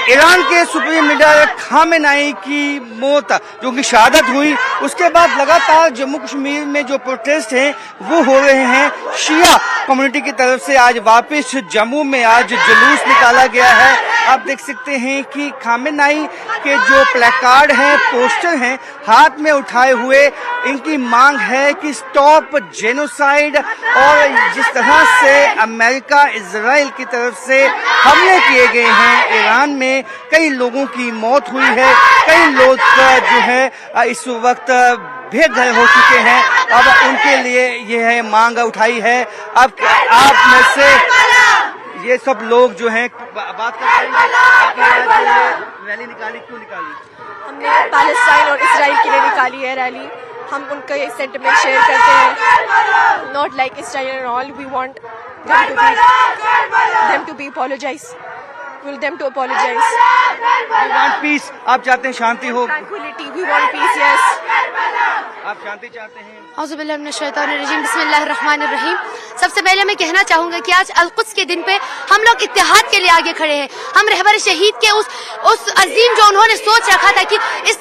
Iran के supreme leader Khamenei की मौत जो कि शहादत हुई, उसके बाद लगातार जम्मू कश्मीर में जो प्रोटेस्ट हैं वो हो रहे हैं। शिया कम्युनिटी की तरफ से आज वापस जम्मू में आज जुलूस निकाला गया है। आप देख सकते हैं कि खामेनेई के जो प्लेकार्ड हैं, पोस्टर हैं, हाथ में उठाए हुए इनकी मांग है कि स्टॉप जेनोसाइड। और जिस तरह से अमेरिका इजराइल की तरफ से हमले किए गए हैं, ईरान में कई लोगों की मौत हुई है, कई लोग जो है इस वक्त बेघर हो चुके हैं। अब उनके लिए यह मांग उठाई है। अब आप में से ये सब लोग जो हैं बात कर रहे हैं, रैली निकाली, क्यों निकाली? हमने पैलेस्टाइन और इसराइल के लिए निकाली है रैली। हम उनका ये सेंटिमेंट शेयर करते हैं, not like Israel and all. We want them to be apologize. We want them to apologize. We want peace. आप चाहते हैं शांति हो? Tranquility. We want peace. Yes. आप शांति चाहते हैं? औज़ुबिल्लाहि मिनश्शैतानिर्रजीम, बिस्मिल्लाहिर्रहमानिर्रहीम। सबसे पहले मैं कहना चाहूंगा कि आज अल-कुद्स के दिन पे हम लोग इत्तेहाद के लिए आगे खड़े हैं। हम रहबर शहीद के उस अजीम जो उन्होंने सोच रखा था कि इस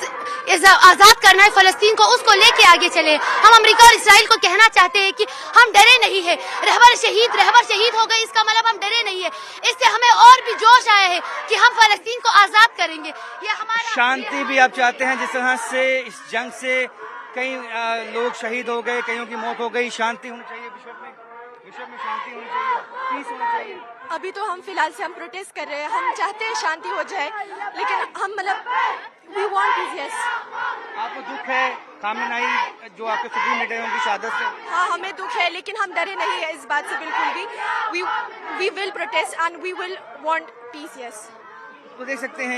आजाद करना है फलस्तीन को, उसको लेके आगे चले। हम अमेरिका और इसराइल को कहना चाहते हैं कि हम डरे नहीं है। रहबर शहीद हो गए, इसका मतलब हम डरे नहीं है। इससे हमें और भी जोश आया है कि हम फलस्तीन को आजाद करेंगे। ये हमारा शांति भी आप चाहते हैं, जिस तरह से इस जंग से कई लोग शहीद हो गए, कईयों की मौत हो गई। शांति होनी चाहिए विश्व में शांति होनी चाहिए, पीस होनी चाहिए। अभी तो हम फिलहाल से हम प्रोटेस्ट कर रहे हैं। हम चाहते हैं शांति हो जाए, लेकिन हम we want peace. Yes. आपको दुख है खामेनेई जो आपके सुप्रीम लीडर हैं उनकी शहादत से? हाँ, हमें दुख है, लेकिन हम डरे नहीं है इस बात से बिल्कुल भी। We will protest and we will want peace. Yes. तो देख सकते हैं